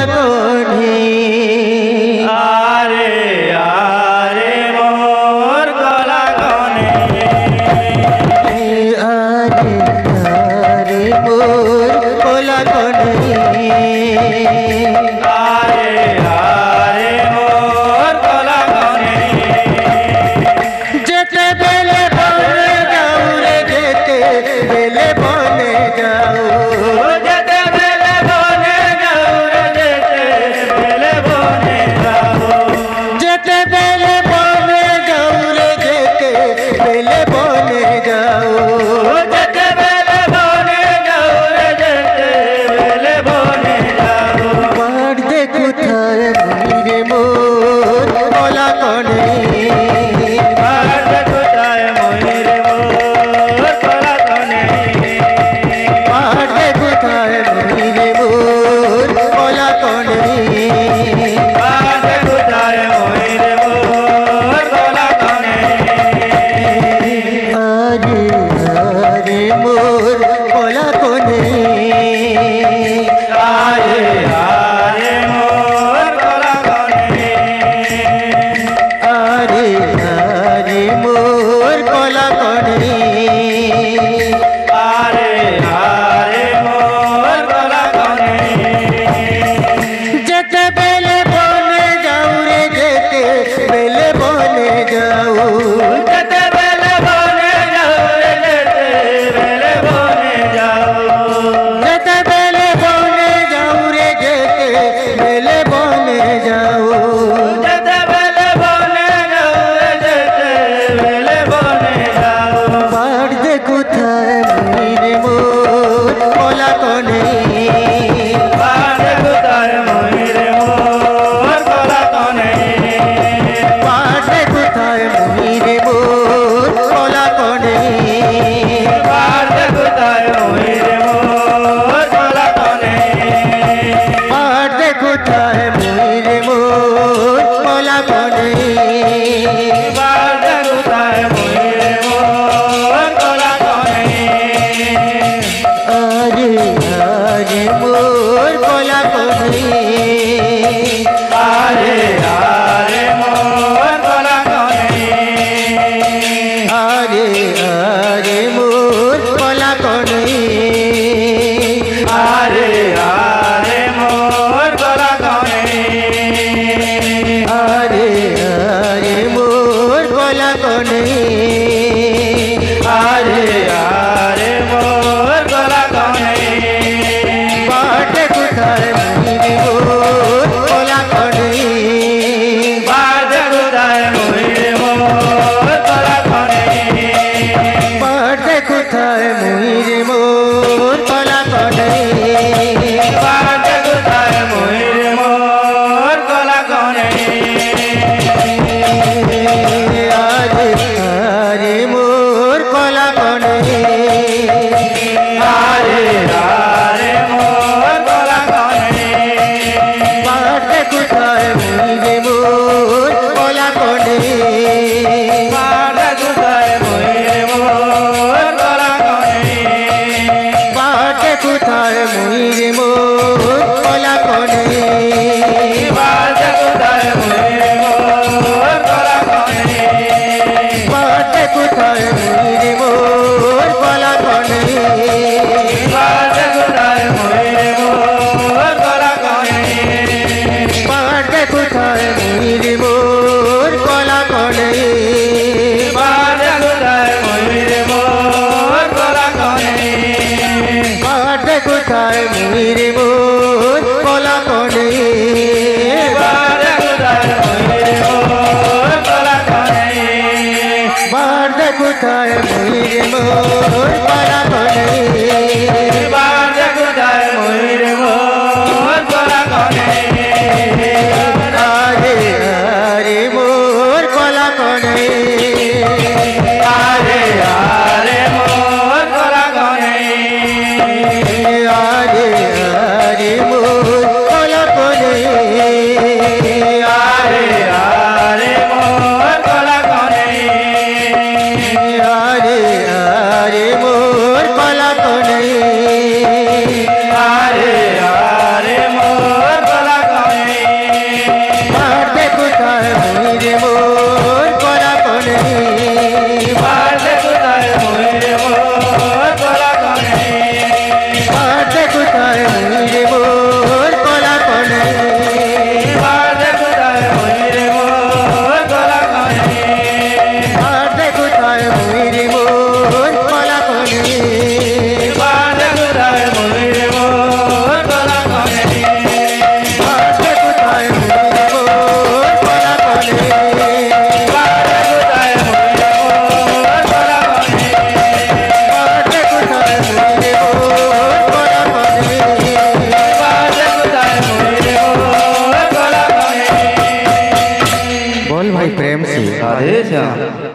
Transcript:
কনে আরে আরে মোর কলা কনে আরে আরে মোর কলা কনে আরে আরে মোর কলা কনে যেতে বেলে বনে যাও রে যেতে বেলে বনে যাও যেতে বেলে বনে যাও রে যেতে বেলে বনে যাও যেতে বেলে বনে যাও রে যেতে বেলে বনে যাও যেতে বেলে বনে যাও রে যেতে বেলে বনে যাও পার দে কোথায় ময়ূরে মোর কলা কনে আর কোথায় ময়ূর মোর কলা কনে পার দে কোথায় ময়ূরে মোর কলা কনে আর কোথায় ময়ূর মোর কলা কনে আরে আরে মোর কলা কনে আরে আরে মোর কলা কনে আরে আরে মোর কলা কনে আরে আরে মোর কলা কনে যেতে বেলে বনে যাও রে যেতে বেলে বনে যাও যেতে বেলে বনে যাও রে যেতে বেলে বনে যাও যেতে বেলে বনে যাও রে যেতে বেলে বনে যাও যেতে বেলে বনে যাও রে যেতে বেলে বনে যাও পার দে কোথায় ময়ূরে মোর কলা কনে আর কোথায় ময়ূর মোর কলা কনে পার দে কোথায় ময়ূরে মোর কলা কনে আর কোথায় ময়ূর মোর কলা কনে পার দে কোথায় ময়ূরে মোর কলা কনে আর কোথায় ময়ূর মোর কলা কনে আরে আরে মোর কলা কনে আরে আরে মোর কলা কনে আরে আরে মোর কলা কনে আরে আরে মোর কলা কনে আরে আরে মোর কলা কনে আরে আরে মোর কলা কনে পাটে কোথায় ময়ূরে মোর কলা কনে বাজে কোথায় ময়ূর মোর কলা কনে পাটে কোথায় ময়ূরে মোর কলা কনে বাজে কোথায় ময়ূর মোর কলা কনে আরে আরে মোর কলা কনে আরে আরে মোর কলা কনে পাটে কোথায় ময়ূরে মোর কলা কনে বাজে কোথায় ময়ূর মোর কলা কনে পাটে কোথায় ময়ূরে মোর কলা কনে বাজে কোথায় ময়ূর মোর কলা কনে পাটে কোথায় ময়ূরে মোর কলা কনে বাজে কোথায় ময়ূর মোর কলা কনে পাটে কোথায় ময়ূরে মোর কলা কনে বাজে কোথায় ময়ূর মোর কলা কনে পাটে কোথায় ময়ূরে মোর কলা কনে বাজে কোথায় ময়ূর মোর কলা কনে পাটে কোথায় ময়ূরে মোর কলা কনে বাজে কোথায় ময়ূর মোর কলা কনে আরে আরে মোর কলা কনে আরে আরে মোর কলা কনে আরে আরে মোর কলা কনে আরে আরে মোর কলা কনে আরে আরে মোর प्रेम से। राधे श्याम।